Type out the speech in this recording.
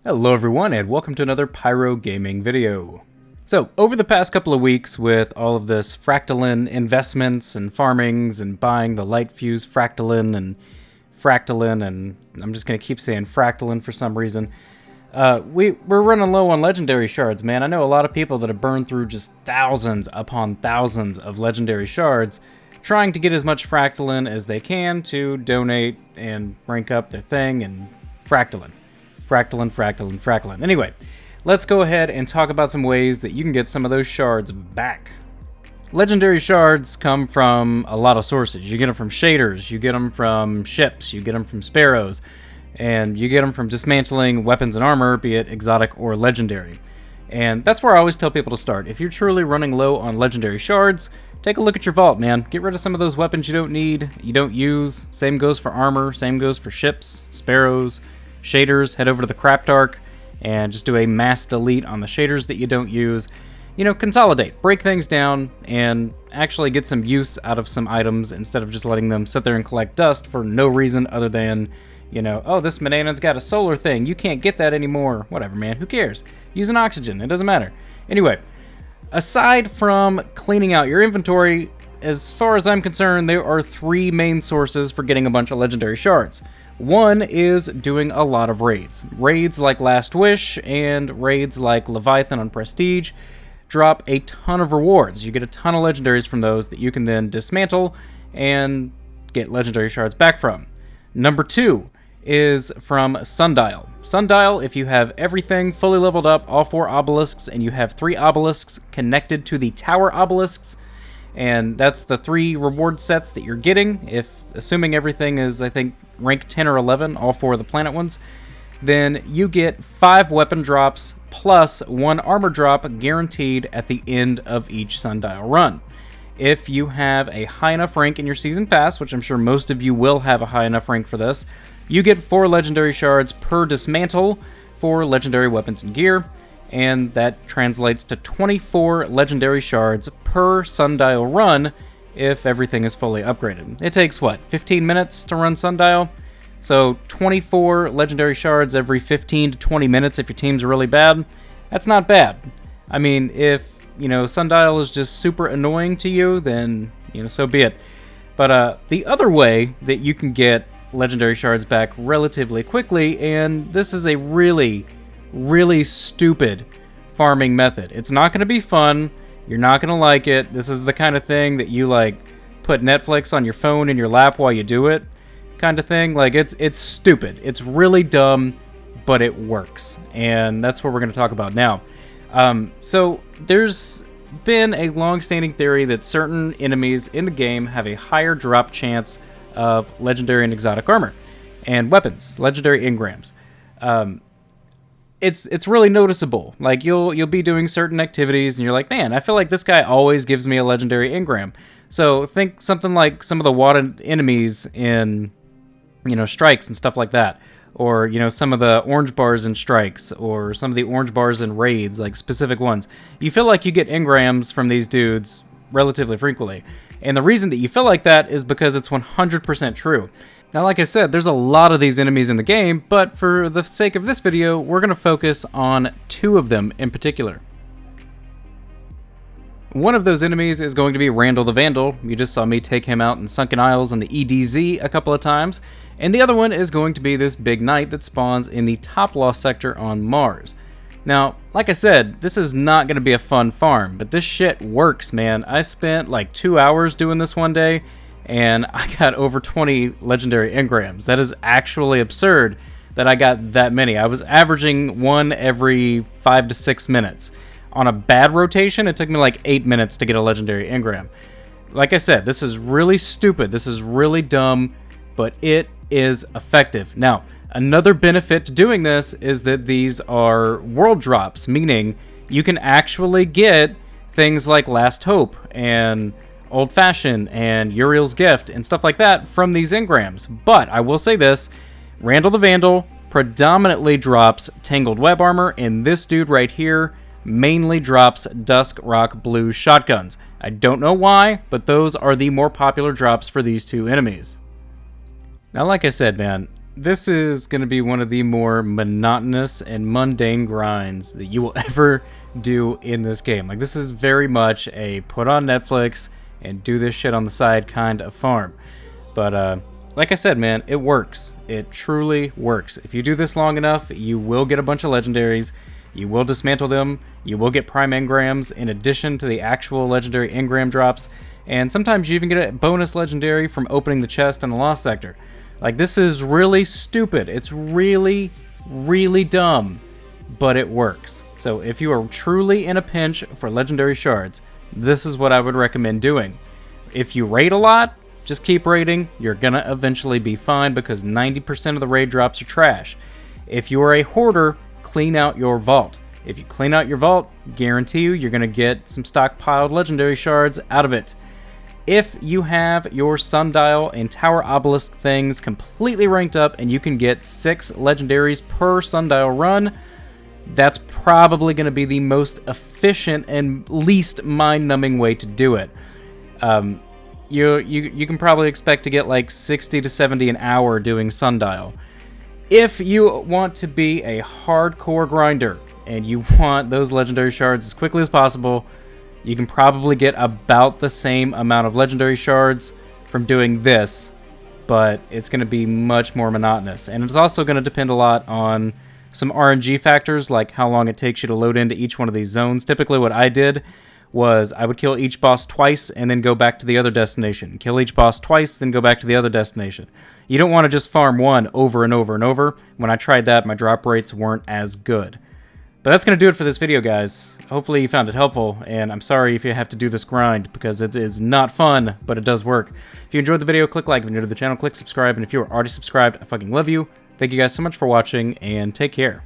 Hello everyone and welcome to another Pyro Gaming video. So, over the past couple of weeks with all of this fractalin investments and farmings and buying the light fuse fractalin and I'm just going to keep saying fractalin for some reason, we're running low on legendary shards, man. I know a lot of people that have burned through just thousands upon thousands of legendary shards trying to get as much fractalin as they can to donate and rank up their thing and fractalin. Fractalin. Anyway, let's go ahead and talk about some ways that you can get some of those shards back. Legendary shards come from a lot of sources. You get them from shaders, you get them from ships, you get them from sparrows, and you get them from dismantling weapons and armor, be it exotic or legendary. And that's where I always tell people to start. If you're truly running low on legendary shards, take a look at your vault, man. Get rid of some of those weapons you don't need, you don't use. Same goes for armor, same goes for ships, sparrows, shaders. Head over to the Crap Dark and just do a mass delete on the shaders that you don't use. You know, consolidate, break things down, and actually get some use out of some items instead of just letting them sit there and collect dust for no reason other than, you know, oh, this banana's got a solar thing, you can't get that anymore. Whatever, man, who cares? Use an oxygen, it doesn't matter. Anyway, aside from cleaning out your inventory, as far as I'm concerned, there are three main sources for getting a bunch of legendary shards. One is doing a lot of raids. Raids like Last Wish and raids like Leviathan on Prestige drop a ton of rewards. You get a ton of legendaries from those that you can then dismantle and get legendary shards back from. Number two is from Sundial. Sundial, if you have everything fully leveled up, all 4 obelisks, and you have 3 obelisks connected to the tower obelisks, and that's the 3 reward sets that you're getting, if assuming everything is, I think, rank 10 or 11, all 4 of the planet ones, then you get 5 weapon drops plus 1 armor drop guaranteed at the end of each Sundial run. If you have a high enough rank in your season pass, which I'm sure most of you will have a high enough rank for this, you get 4 legendary shards per dismantle for legendary weapons and gear, and that translates to 24 legendary shards per Sundial run if everything is fully upgraded. It takes, what, 15 minutes to run Sundial? So 24 legendary shards every 15 to 20 minutes if your team's really bad. That's not bad. I mean, if, you know, Sundial is just super annoying to you, then, you know, so be it. But the other way that you can get legendary shards back relatively quickly, and this is a really stupid farming method. It's not going to be fun. You're not going to like it. This is the kind of thing that you, like, put Netflix on your phone in your lap while you do it kind of thing. Like, it's stupid. It's really dumb, but it works. And that's what we're going to talk about now. So there's been a long-standing theory that certain enemies in the game have a higher drop chance of legendary and exotic armor and weapons, legendary engrams. It's really noticeable. Like, you'll be doing certain activities and you're like, man, I feel like this guy always gives me a legendary engram. So think something like some of the wadded enemies in, you know, strikes and stuff like that, or, you know, some of the orange bars in strikes, or some of the orange bars in raids, like specific ones. You feel like you get engrams from these dudes relatively frequently, and the reason that you feel like that is because it's 100% true. Now, like I said, there's a lot of these enemies in the game, but for the sake of this video, we're going to focus on 2 of them in particular. One of those enemies is going to be Randall the Vandal. You just saw me take him out in Sunken Isles on the EDZ a couple of times. And the other one is going to be this big knight that spawns in the Top Lost sector on Mars. Now, like I said, this is not going to be a fun farm, but this shit works, man. I spent like 2 hours doing this one day, and I got over 20 legendary engrams. That is actually absurd that I got that many. I was averaging 1 every 5 to 6 minutes. On a bad rotation, it took me like 8 minutes to get a legendary engram. Like I said, this is really stupid. This is really dumb, but it is effective. Now, another benefit to doing this is that these are world drops, meaning you can actually get things like Last Hope and Old Fashioned and Uriel's Gift and stuff like that from these engrams. But I will say this, Randall the Vandal predominantly drops Tangled Web Armor, and this dude right here mainly drops Dusk Rock Blue shotguns. I don't know why, but those are the more popular drops for these 2 enemies. Now, like I said, man, this is going to be one of the more monotonous and mundane grinds that you will ever do in this game. Like, this is very much a put on Netflix and do this shit on the side kind of farm. But like I said, man, it works. It truly works. If you do this long enough, you will get a bunch of legendaries. You will dismantle them. You will get prime engrams in addition to the actual legendary engram drops. And sometimes you even get a bonus legendary from opening the chest in the Lost Sector. Like, this is really stupid. It's really, really dumb, but it works. So if you are truly in a pinch for legendary shards, this is what I would recommend doing. If you raid a lot, just keep raiding. You're gonna eventually be fine because 90% of the raid drops are trash. If you are a hoarder, clean out your vault. If you clean out your vault, guarantee you're gonna get some stockpiled legendary shards out of it. If you have your sundial and tower obelisk things completely ranked up and you can get 6 legendaries per sundial run, that's probably going to be the most efficient and least mind-numbing way to do it. You can probably expect to get like 60 to 70 an hour doing sundial. If you want to be a hardcore grinder and you want those legendary shards as quickly as possible, you can probably get about the same amount of legendary shards from doing this, but it's going to be much more monotonous. And it's also going to depend a lot on some RNG factors, like how long it takes you to load into each one of these zones. Typically what I did was I would kill each boss twice and then go back to the other destination. Kill each boss twice, then go back to the other destination. You don't want to just farm one over and over and over. When I tried that, my drop rates weren't as good. But that's going to do it for this video, guys. Hopefully you found it helpful, and I'm sorry if you have to do this grind, because it is not fun, but it does work. If you enjoyed the video, click like. If you're new to the channel, click subscribe, and if you are already subscribed, I fucking love you. Thank you guys so much for watching, and take care.